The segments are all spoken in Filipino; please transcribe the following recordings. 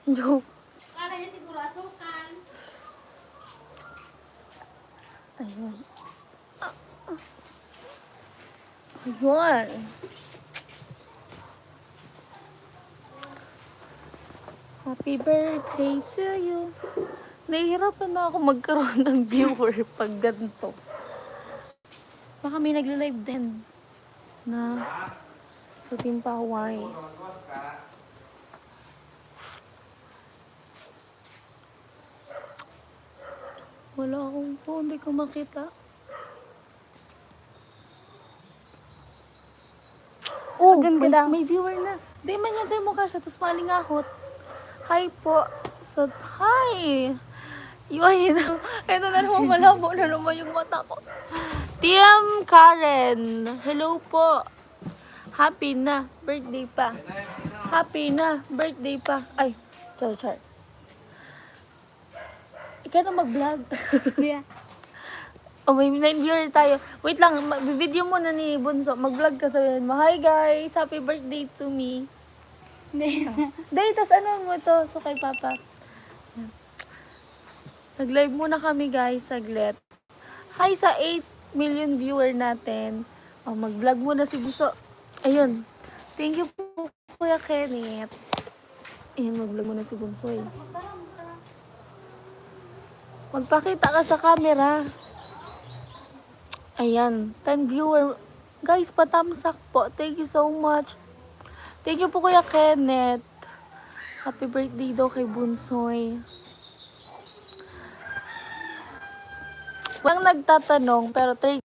Joke. Kala niya siguro asukan. Ayun. Ayun. Happy birthday to you. Nahihirapan na ako magkaroon ng viewer pag ganito. Baka may nagla-live din na sa Team Paway. Wala akong phone, hindi ko makita. Oh, may viewer na. Di man yan sa mukha siya, tapos malingahot. Hi po. So, hi. Yun, ito na naman malabo na naman yung mata ko. Team Karen, hello po. Happy na, birthday pa. Happy na, birthday pa. Ay, char. Ikaw na mag-vlog. Yeah. Oh, may 9 viewer tayo. Wait lang, video muna ni Bunso. Mag-vlog ka sabihin mo. Hi guys, happy birthday to me. Day, tas ano mo to? So kay Papa. Nag-live muna kami guys, saglit. Hi sa 8 million viewer natin. Oh, mag-vlog muna si Bunso. Ayun. Thank you po, Kuya Kenneth. Ayun, mag-vlog muna si Bunso eh. Magpakita ka sa camera. Ayan, 10 viewer. Guys, patamsak po. Thank you so much. Thank you po Kuya Kenneth. Happy birthday daw kay Bunsoy. Walang nagtatanong, pero 30.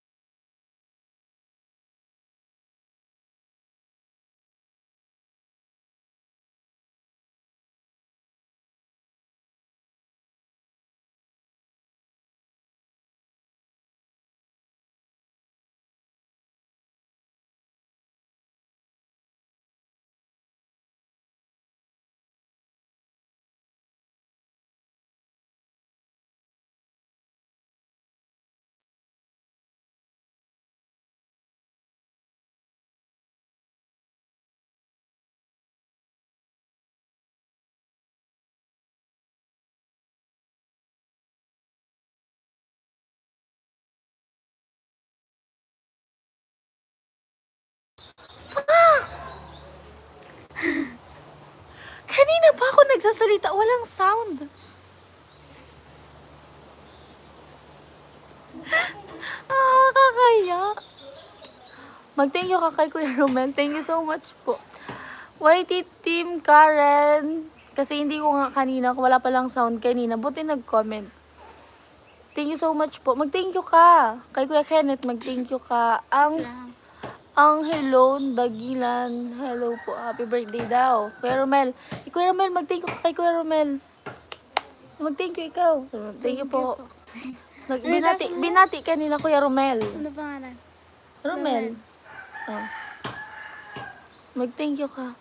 Kanina pa ako nagsasalita, walang sound. Kakaya. Mag-thank you ka kay Kuya Romel. Thank you so much po. YT Team Karen. Kasi hindi ko nga kanina, wala palang sound kanina. Buti nag-comment. Thank you so much po. Mag-thank you ka. Kay Kuya Kenneth, mag-thank you ka. Ang hello, Dagilan. Hello po. Happy birthday daw. Kuya Romel. Kuya Romel, mag-thank you ka kay Kuya Romel. Mag-thank you ikaw. Thank you po. Binati kanina Kuya Romel. Ano pangalan? Romel. Oh. Mag-thank you ka.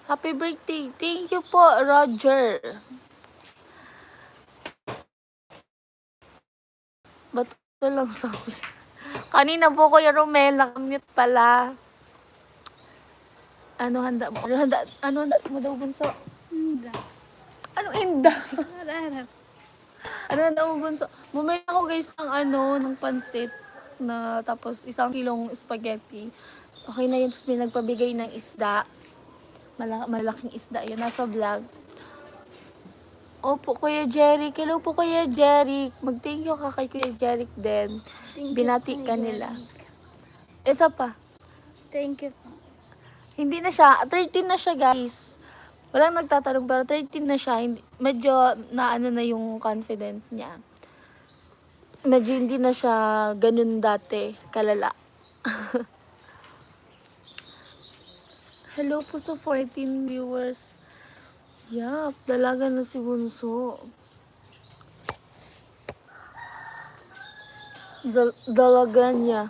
Happy birthday. Thank you po, Roger. Ba't walang sound? Kanina po Kuya Romel, nakamute pala. Ano handa mo? Ano handa mo daw, Bunso? Hindi. Anong inda? Harap. Ano handa mo, Bunso? Bumili ako guys ng pansit na tapos 1 kilong spaghetti. Okay na yun, tapos may nagpabigay ng isda. Malaking isda yun, nasa vlog. Opo, Kuya Jeric. Hello po, Kuya Jeric. Mag-thank you ka kay Kuya Jeric din. Binati ka nila. Isa pa. Thank you po. Hindi na siya. 13 na siya, guys. Walang nagtatanong, pero 13 na siya. Medyo na yung confidence niya. Medyo hindi na siya ganun dati. Kalala. Hello po sa 14 viewers. Yup, dalaga na si Bunso. Dalaga niya.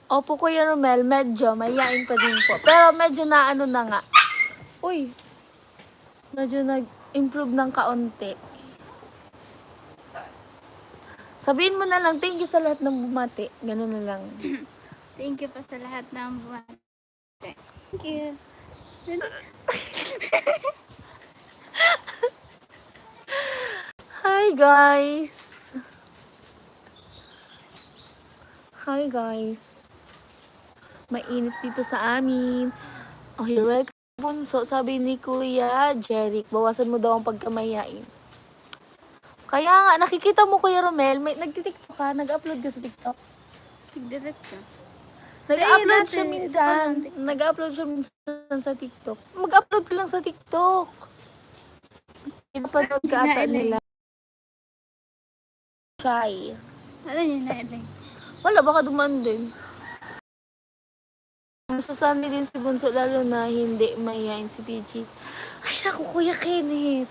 Opo, Kuya Romel, medyo mayayain pa din po. Pero medyo na nga. Uy, medyo nag-improve ng kaunti. Sabihin mo na lang, thank you sa lahat ng bumati. Ganun na lang. Thank you po sa lahat ng bumati. Thank you. Hi guys! Hi guys! Mainit dito sa amin. Oh, you're welcome, bunso. Sabi ni Kuya Jeric, bawasan mo daw ang pagkamayain. Kaya nga, nakikita mo Kuya Romel, may nagtitiktok ka, nag-upload ka sa TikTok. Tigdirect ka. Nag-upload dati, siya ito pa minsan. lang TikTok. Nag-upload siya minsan sa TikTok. Mag-upload ka lang sa TikTok. Pinapanood ka ata Nailing. nila. Shy. Ano yun na iling? Wala, baka dumaan din. Masasanay din si Bunso, lalo na hindi mahihain si PG. Ay, naku, Kuya Kenneth.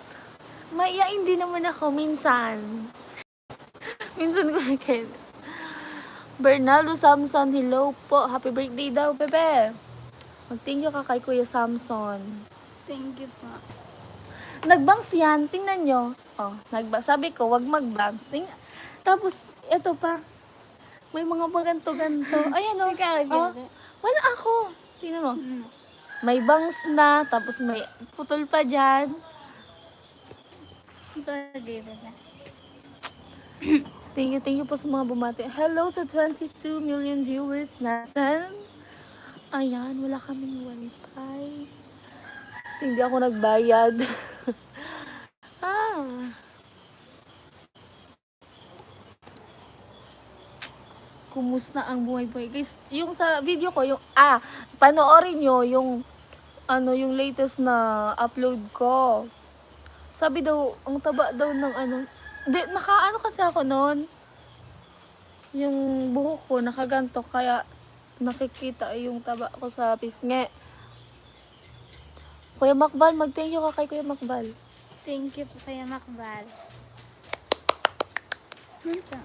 Mahihain din naman ako, minsan. Minsan, Kuya Kenneth. Bernardo Samson, hello po. Happy birthday daw, Pepe. Mag-thank you ka kay Kuya Samson. Thank you po. Nagbangs yan, tingnan nyo. Oh, sabi ko, wag magbangs. Tapos, eto pa. May mga paganto-ganto. Ayan o. Ikaw, Oh, Jeric. wala ako. Tingnan mo. Mm. May bangs na, tapos may putol pa dyan. Bagay ba na? Thank you po sa mga bumati. Hello sa 22 million viewers natin. Ayan, wala kaming wifi. Kasi hindi ako nagbayad. Kumusta ang buhay-buhay? Guys, yung sa video ko, panoorin nyo yung, yung latest na upload ko. Sabi daw, ang taba daw ng nakaano kasi ako noon. Yung buhok ko, nakaganto, kaya nakikita yung taba ko sa pisngi. Kuya Makbal, mag-thank you ka kay Kuya Makbal. Thank you po kaya Makbal. Ito.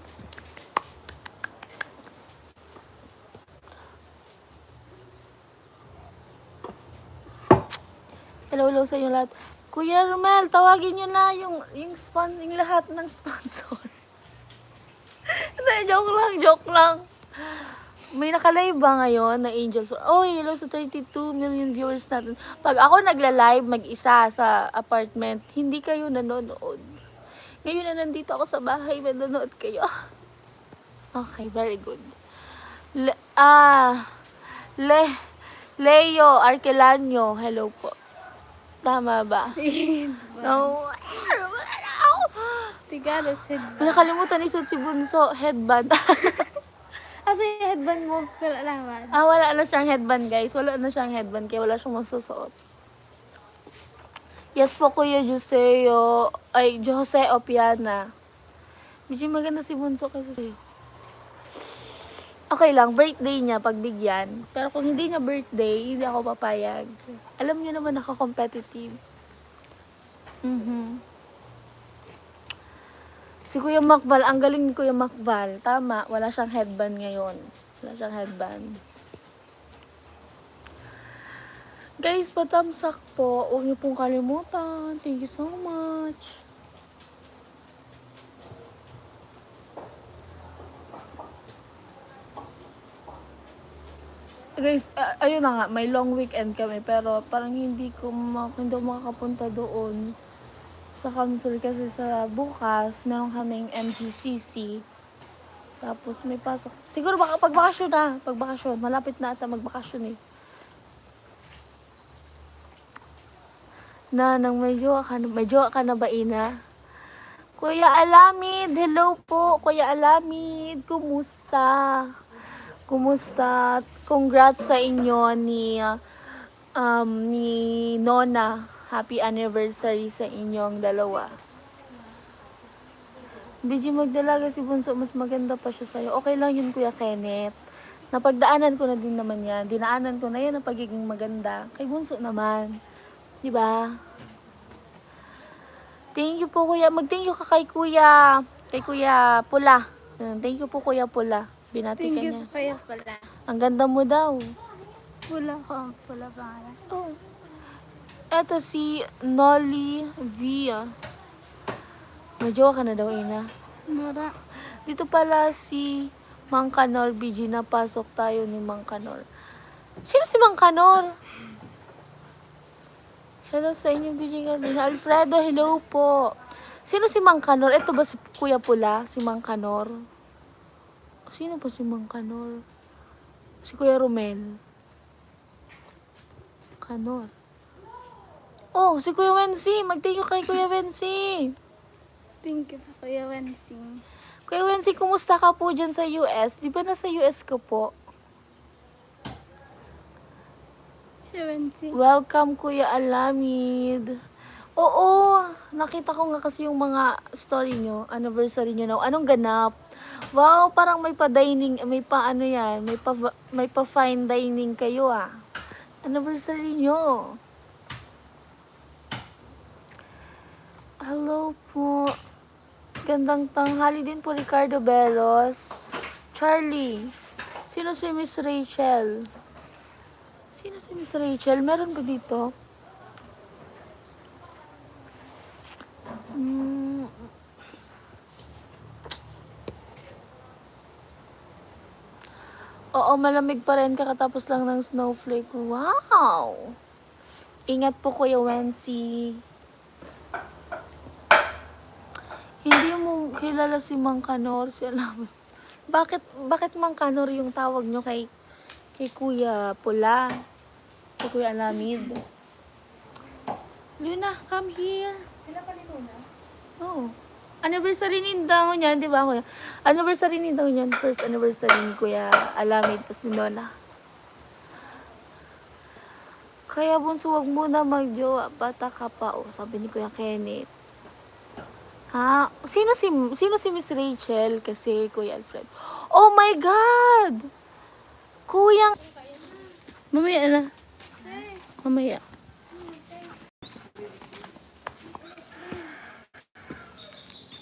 Hello sa inyo lahat. Kuya Romel, tawagin nyo na yung lahat ng sponsor. Hindi, joke lang. May nakalive ba ngayon na Angels? Oh, hello sa 32 million viewers natin. Pag ako nagla-live mag-isa sa apartment, hindi kayo nanonood. Ngayon na nandito ako sa bahay, manonood kayo. Okay, very good. Leo Arquelanyo, hello po. Tama ba? No. Tigado said Nakalimutan isot si Bunso, headband. Asa yung headband mo? wala naman. Wala na siyang headband, guys. Wala na siyang headband, kaya wala siyang masusuot. Yes po, Kuya Jose Opiana. Medyo maganda si Bunso kasi sa'yo. Okay lang, birthday niya, pagbigyan. Pero kung hindi niya birthday, hindi ako papayag. Alam niyo naman ako competitive. Si Kuya Makbal, ang galing ni Kuya Makbal. Tama, wala siyang headband ngayon. Wala siyang headband. Guys, patamsak po. Huwag niyo pong kalimutan. Thank you so much. Guys, ayun na nga, may long weekend kami. Pero parang hindi ako makakapunta doon sa Kamsur kasi sa bukas, meron kaming MGCC. Tapos may pasok. Siguro baka pagbakasyon na. Pagbakasyon. Malapit na ata magbakasyon eh. May jowa ka na ba, Ina? Kuya Alamid, hello po. Kuya Alamid, kumusta? Kumusta? Congrats sa inyo ni Nona. Happy anniversary sa inyong dalawa. BG, magdalaga si Bunso, mas maganda pa siya sa'yo. Okay lang yun, Kuya Kenneth. Napagdaanan ko na din naman yan. Dinaanan ko na yan ang pagiging maganda. Kay Bunso naman. Diba? Thank you po, Kuya. Mag-thank you ka kay Kuya Pula. Thank you po, Kuya Pula. Binati Thank ka you niya. po kaya pala. Ang ganda mo daw. Pula ko ang pula pangalan. Oh. Eto si Nolly Via. May jowa ka na daw, Ina. Mura. Dito pala si Mang Kanor, BG, napasok tayo ni Mang Kanor. Sino si Mang Kanor? Hello sa inyo, BG Galina. Alfredo, hello po. Sino si Mang Kanor? Ito ba si Kuya Pula? Si Mang Kanor? Sino pa si Mang Kanor? Si Kuya Romel. Kanor. Oh, si Kuya Wensi. Mag-thank you kay Kuya Wensi. Thank you po, Kuya Wensi. Kuya Wensi, kumusta ka po dyan sa US? Di ba nasa US ka po? Kuya Wensi. Welcome, Kuya Alamid. Oo, nakita ko nga kasi yung mga story nyo, anniversary nyo now. Anong ganap? Wow, parang may pa-dining, may pa ano yan, may pa fine dining kayo ah. Anniversary nyo. Hello po. Gandang tanghali din po, Ricardo Beros. Charlie. Sino si Miss Rachel? Sino si Miss Rachel? Meron ba dito? Oo, malamig pa rin kakatapos lang ng snowflake. Wow! Ingat po, Kuya Wensi. Hindi mo kilala si Mang Kanor, si Alam. Bakit Mang Kanor yung tawag nyo kay Kuya Pula? Kay Kuya Alamid? Luna, come here. Sila pa ni Luna? Oh. Anniversary ni daw niyan, di ba Kuya? Anniversary ni daw niyan. First anniversary ni Kuya Alamid, tapos ni Nona. Kaya bunso, wag muna magjowa, bata ka pa. Oh, sabi ni Kuya Kenneth. Ha? Sino si Miss Rachel? Kasi Kuya Alfred. Oh my God! Kuyang... Mamaya na. Mamaya.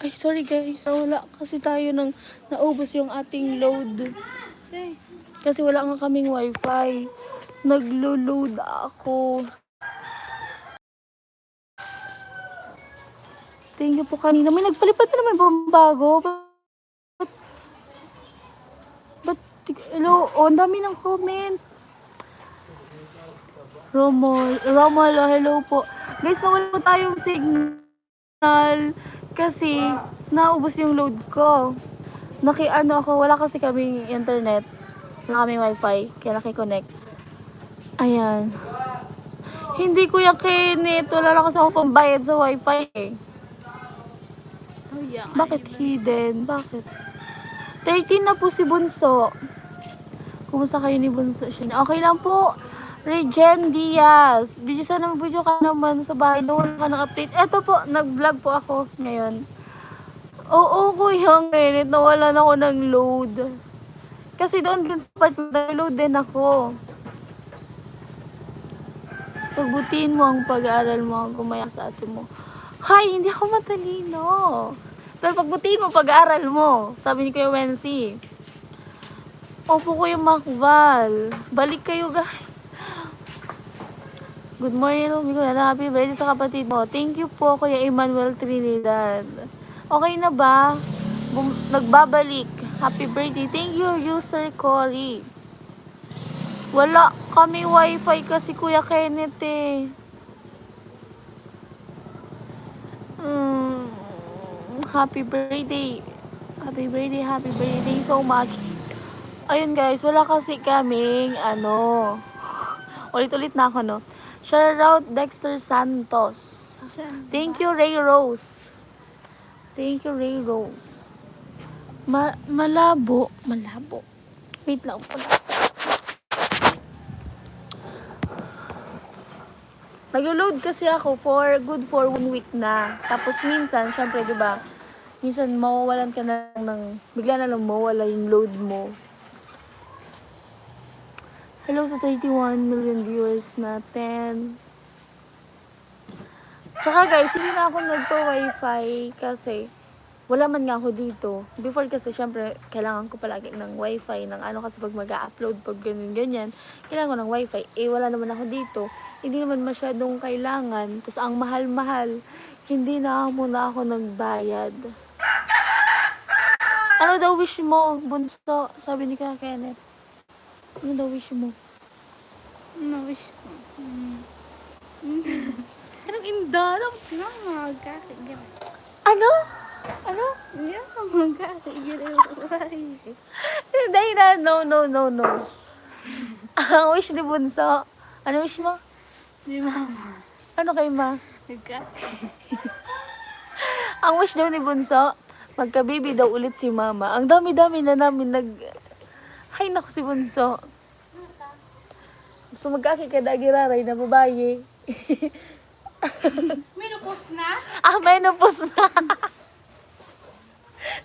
Ay, sorry guys. Wala kasi tayo nang naubos yung ating load. Kasi wala nga kaming wifi. Naglo-load ako. Thank you po kanina. May nagpalipat na naman ba bago? Hello? Oh, ang dami ng comment. Romol, hello po. Guys, nawala po tayong signal kasi naubos yung load ko. Wala kasi kaming internet. Wala kaming wifi, kaya naki-connect. Ayan. Hindi Kuya Kenneth, wala lang kasi ako pambayad sa wifi eh. Oh, yeah. Bakit hidden? Bakit? 13 na po si Bunso. Kumusta kayo ni Bunso? Okay lang po. Regen Diaz. Bilisan ng video ka naman sa bahay. Wala ka ng update. Eto po, nag-vlog po ako ngayon. Oo, Kuya Kenneth, nawalan ako ng load. Kasi doon sa part, nag-load din ako. Pagbutiin mo ang pag-aaral mo, gumaya sa ate mo. Hay, hindi ako matalino. Pero pagbutiin mo pag-aaral mo, sabi ni Kuya Wensi. Opo, Kuya Macval. Balik kayo, guys. Good morning, happy birthday sa kapatid mo. Thank you po, Kuya Emmanuel Trinidad. Okay na ba? Nagbabalik. Happy birthday. Thank you, user Cory. Wala kami wifi kasi Kuya Kenneth eh. Happy birthday. Happy birthday, happy birthday. Thank you so much. Ayun guys, wala kasi kaming ulit-ulit na ako no. Shout out Dexter Santos. Thank you Ray Rose. Thank you Ray Rose. Malabo. Wait lang po. Nag-load kasi ako for 1 week na. Tapos minsan, syempre, 'di ba? Minsan mawawalan ka na bigla na lang mawala yung load mo. Hello sa 31 million viewers natin. Tsaka guys, hindi na ako nagpa-wifi kasi wala man nga ako dito. Before kasi syempre, kailangan ko palagi ng wifi, kasi pag mag-upload, pag ganyan, kailangan ko ng wifi. Eh, wala naman ako dito. Hindi naman masyadong kailangan. Tapos ang mahal-mahal, hindi na muna ako nagbayad. Ano daw wish mo, bunso? Sabi ni Kaka Kenneth. Ano daw wish mo? Wish ko. Anong inda? Magkakigil. Ano? Ano? Magkakigil. Hindi na. No. Ang wish ni bunso. Ano wish mo? Di mama. Ano kay ma? Magkakigil. Ang wish daw ni bunso, magka-baby daw ulit si mama. Ang dami-dami na namin Hay naku si bunso. So magkakikadagiraray na babae. Menopause na? Menopause na.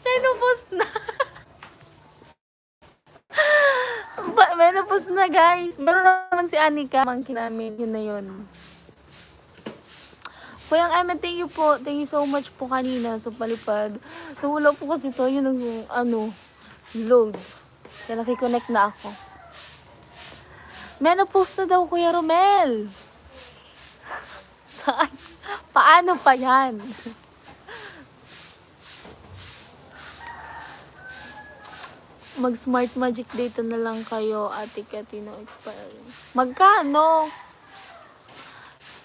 Menopause na. Menopause na guys. Meron naman si Anika. Mangkin namin. Yun na yun. Kuyang Emma, thank you po. Thank you so much po kanina sa palipad. Nawala po kasi to. Yun ang load. Kaya nakikonnect na ako. Menopause na daw, Kuya Romel. Saan? Paano pa yan? Mag-smart magic data na lang kayo, Ate Katino expiring. Magkano?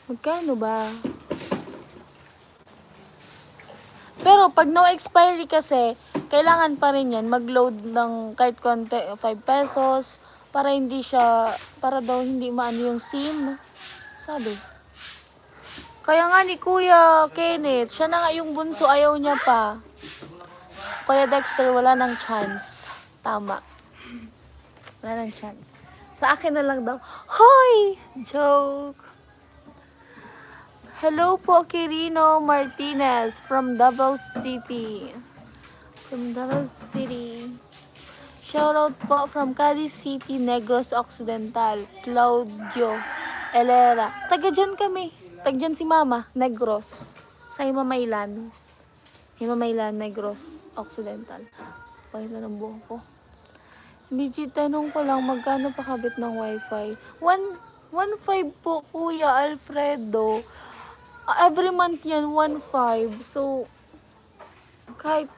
Magkano ba? Pero pag no expiry kasi, kailangan pa rin yan mag-load ng kahit konti, 5 pesos, para daw hindi maano yung SIM. Sabi. Kaya nga ni Kuya Kenneth, siya na nga yung bunso, ayaw niya pa. Kuya Dexter, wala nang chance. Tama. Wala nang chance. Sa akin na lang daw. Hoy! Joke. Hello po, Kirino Martinez from Davao City. From Davao City. Shoutout po from Cadiz City, Negros Occidental. Claudio Elera. Taga dyan kami. Taga dyan si Mama, Negros. Sa Himamaylan. Himamaylan, Negros Occidental. Pakita ng buhok ko. BG, tanong ko lang, magkano pa kabit ng wifi? 1.5 po, Kuya Alfredo. Every month yan, 1.5. So, kahit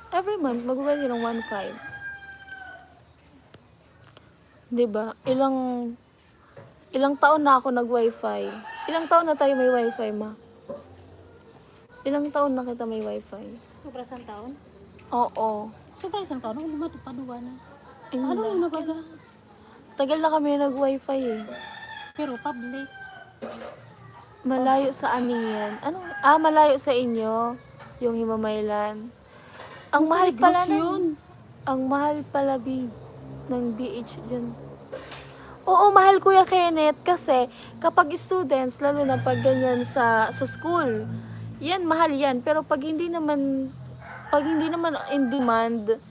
every month, magbabayad ng 1.5. Diba? Ilang taon na ako nag-wifi. Ilang taon na tayo may wifi, ma? Ilang taon na kita may wifi? Sobra isang taon? Oo. Sobra isang taon? Ano matupaduwa na? Hindi. Ano yung nabaga? Tagal na kami nag-wifi eh. Pero public. Malayo sa amin yan. Ano? Malayo sa inyo. Yung Himamaylan. Ang mahal pala yun. Ang mahal pala ng BH dyan. Oo, mahal Kuya Kenneth kasi kapag students, lalo na pag ganyan sa school, yan, mahal yan. Pero pag hindi naman in demand,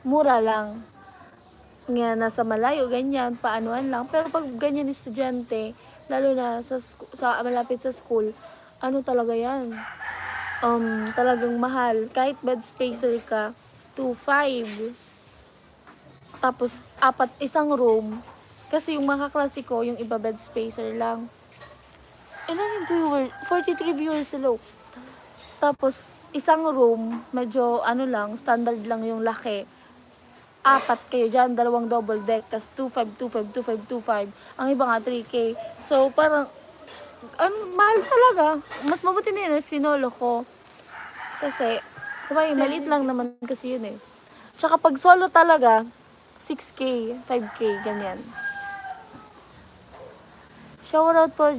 mura lang. Nga, nasa malayo, ganyan, paanoan lang. Pero pag ganyan estudyante, lalo na sa malapit sa school, talaga yan. Talagang mahal. Kahit bed spacer ka, 2.5. Tapos, isang room. Kasi yung mga kaklase ko, yung iba bed spacer lang. Ilan yung viewer? 43 viewers low. Tapos, isang room, medyo standard lang yung laki. 4 kayo dyan, 2 double deck, tas 2.5. Ang iba nga 3K. So, parang, mahal talaga. Mas mabuti na yun, sinolo ko. Kasi, sabay, maliit lang naman kasi yun eh. Tsaka pag solo talaga, 6K, 5K, ganyan. Shoutout po,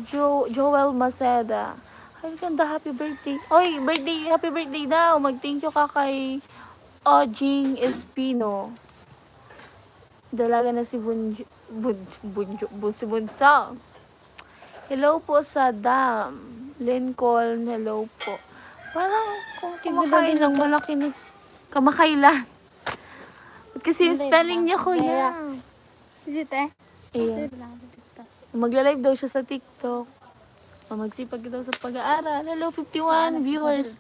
Joel Maceda. Ay, ganda, happy birthday. Oy, happy birthday daw. Mag-thank you ka kay Ojing Espino. Dalaga na si si Bunso. Hello po sa Dam. Lincoln, hello po. Parang kung kumakailang malaki ni kamakailan. Kasi yung spelling niya, kuya. Is it eh? Ayan. Magla-live daw siya sa TikTok. Magsipag daw sa pag-aaral. Hello, 51 viewers.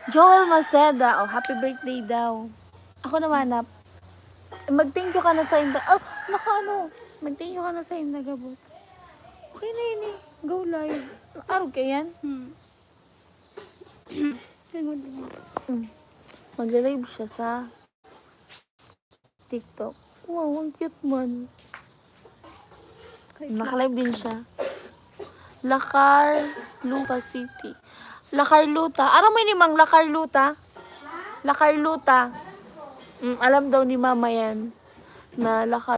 Joel Maceda. Oh, happy birthday daw. Ako naman, mag-thank you ka na sa Inda. Mag-thank you ka na sa Inda, Gabos. Okay na yun eh. Go live. Araw ka yan? Siguro. Magla-live siya sa TikTok. Wow, ang cute man. Naka-live din siya. Lacarluta City. Lacarluta. Aram mo ni Mang Lacarluta? Lacarluta. Alam daw ni Mama yan na Lacar